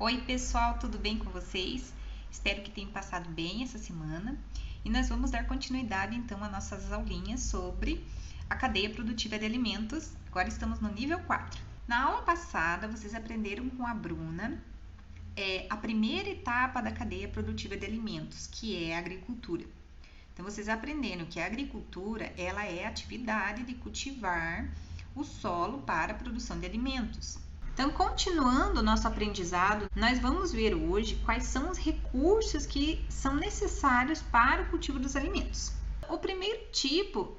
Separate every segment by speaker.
Speaker 1: Oi pessoal, tudo bem com vocês? Espero que tenham passado bem essa semana e nós vamos dar continuidade então às nossas aulinhas sobre a cadeia produtiva de alimentos. Agora estamos no nível 4. Na aula passada vocês aprenderam com a Bruna a primeira etapa da cadeia produtiva de alimentos, que é a agricultura. Então vocês aprenderam que a agricultura ela é a atividade de cultivar o solo para a produção de alimentos. Então, continuando o nosso aprendizado, nós vamos ver hoje quais são os recursos que são necessários para o cultivo dos alimentos. O primeiro tipo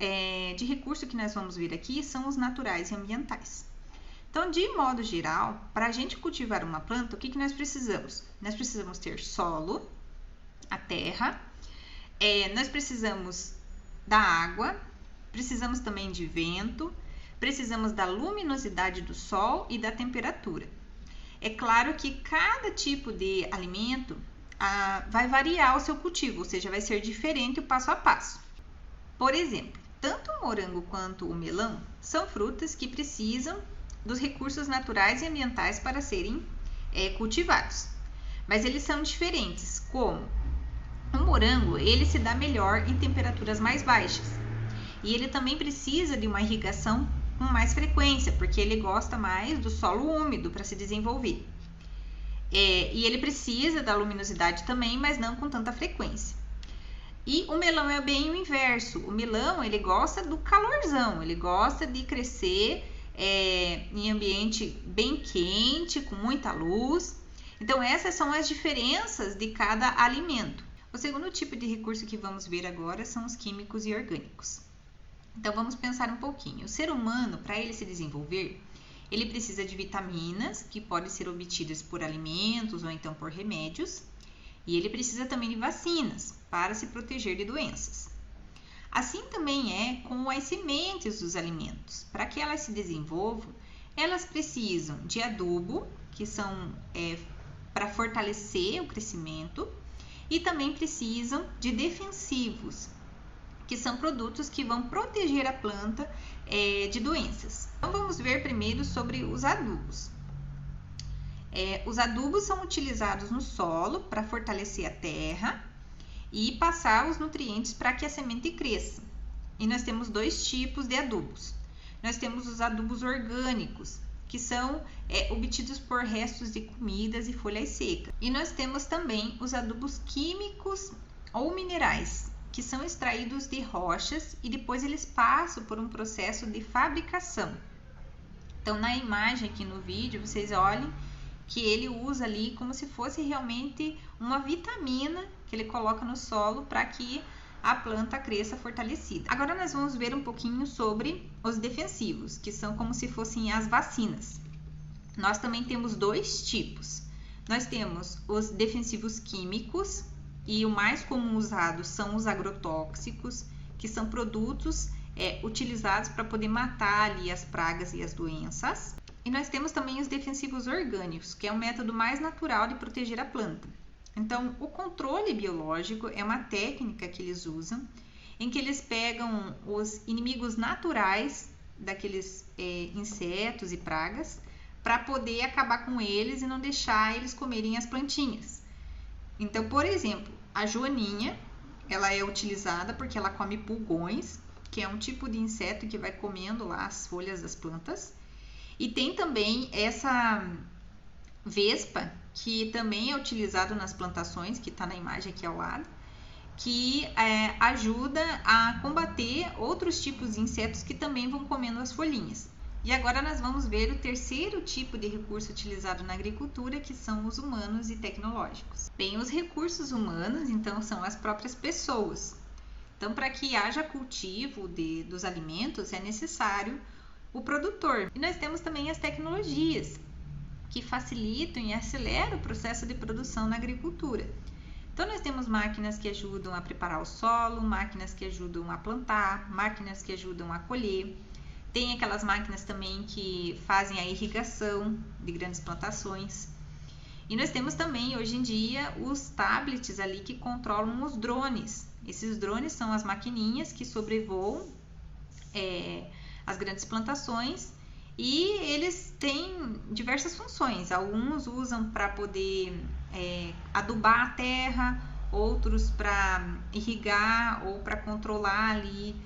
Speaker 1: de recurso que nós vamos ver aqui são os naturais e ambientais. Então, de modo geral, para a gente cultivar uma planta, o que nós precisamos? Nós precisamos ter solo, a terra, nós precisamos da água, precisamos também de vento, precisamos da luminosidade do sol e da temperatura. É claro que cada tipo de alimento vai variar o seu cultivo, ou seja, vai ser diferente o passo a passo. Por exemplo, tanto o morango quanto o melão são frutas que precisam dos recursos naturais e ambientais para serem cultivados. Mas eles são diferentes, como o morango, ele se dá melhor em temperaturas mais baixas. E ele também precisa de uma irrigação com mais frequência, porque ele gosta mais do solo úmido para se desenvolver. E ele precisa da luminosidade também, mas não com tanta frequência. E o melão é bem o inverso. O melão, ele gosta do calorzão, ele gosta de crescer em ambiente bem quente, com muita luz. Então, essas são as diferenças de cada alimento. O segundo tipo de recurso que vamos ver agora são os químicos e orgânicos. Então, vamos pensar um pouquinho. O ser humano, para ele se desenvolver, ele precisa de vitaminas, que podem ser obtidas por alimentos ou então por remédios. E ele precisa também de vacinas, para se proteger de doenças. Assim também é com as sementes dos alimentos. Para que elas se desenvolvam, elas precisam de adubo, que são para fortalecer o crescimento, e também precisam de defensivos, que são produtos que vão proteger a planta de doenças. Então, vamos ver primeiro sobre os adubos. Os adubos são utilizados no solo para fortalecer a terra e passar os nutrientes para que a semente cresça. E nós temos dois tipos de adubos. Nós temos os adubos orgânicos, que são obtidos por restos de comidas e folhas secas. E nós temos também os adubos químicos ou minerais, que são extraídos de rochas e depois eles passam por um processo de fabricação. Então, na imagem aqui no vídeo, vocês olhem que ele usa ali como se fosse realmente uma vitamina que ele coloca no solo para que a planta cresça fortalecida. Agora nós vamos ver um pouquinho sobre os defensivos, que são como se fossem as vacinas. Nós também temos dois tipos. Nós temos os defensivos químicos, e o mais comum usado são os agrotóxicos, que são produtos utilizados para poder matar ali as pragas e as doenças. E nós temos também os defensivos orgânicos, que é o método mais natural de proteger a planta. Então, o controle biológico é uma técnica que eles usam, em que eles pegam os inimigos naturais daqueles insetos e pragas, para poder acabar com eles e não deixar eles comerem as plantinhas. Então, por exemplo, a joaninha, ela é utilizada porque ela come pulgões, que é um tipo de inseto que vai comendo lá as folhas das plantas. E tem também essa vespa, que também é utilizado nas plantações, que está na imagem aqui ao lado, que ajuda a combater outros tipos de insetos que também vão comendo as folhinhas. E agora nós vamos ver o terceiro tipo de recurso utilizado na agricultura, que são os humanos e tecnológicos. Bem, os recursos humanos, então, são as próprias pessoas. Então, para que haja cultivo dos alimentos, é necessário o produtor. E nós temos também as tecnologias, que facilitam e aceleram o processo de produção na agricultura. Então, nós temos máquinas que ajudam a preparar o solo, máquinas que ajudam a plantar, máquinas que ajudam a colher. Tem aquelas máquinas também que fazem a irrigação de grandes plantações. E nós temos também, hoje em dia, os tablets ali que controlam os drones. Esses drones são as maquininhas que sobrevoam as grandes plantações e eles têm diversas funções. Alguns usam para poder adubar a terra, outros para irrigar ou para controlar ali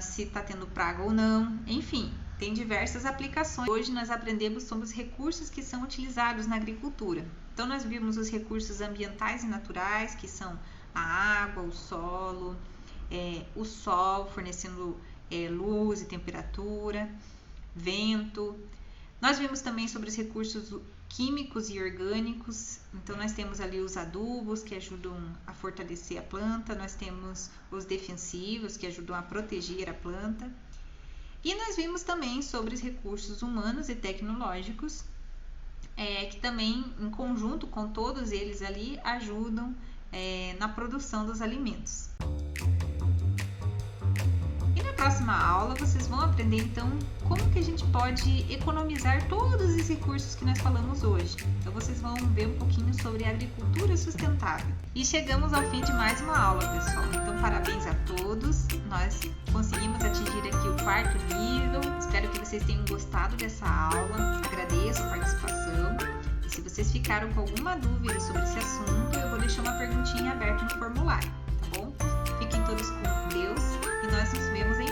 Speaker 1: se está tendo praga ou não. Enfim, tem diversas aplicações. Hoje nós aprendemos sobre os recursos que são utilizados na agricultura. Então nós vimos os recursos ambientais e naturais, que são a água, o solo, o sol fornecendo luz e temperatura, vento. Nós vimos também sobre os recursos químicos e orgânicos. Então nós temos ali os adubos, que ajudam a fortalecer a planta, nós temos os defensivos, que ajudam a proteger a planta. E nós vimos também sobre os recursos humanos e tecnológicos, que também, em conjunto com todos eles ali, ajudam na produção dos alimentos. E na próxima aula vocês vão aprender então como que a gente pode economizar todos os recursos que nós falamos hoje. Então vocês vão ver um pouquinho sobre agricultura sustentável. E chegamos ao fim de mais uma aula, pessoal. Então parabéns a todos. Nós conseguimos atingir aqui o 4º nível. Espero que vocês tenham gostado dessa aula. Agradeço a participação. E se vocês ficaram com alguma dúvida sobre esse assunto, eu vou deixar uma perguntinha aberta no formulário, tá bom? Fiquem todos com Deus e nós nos vemos em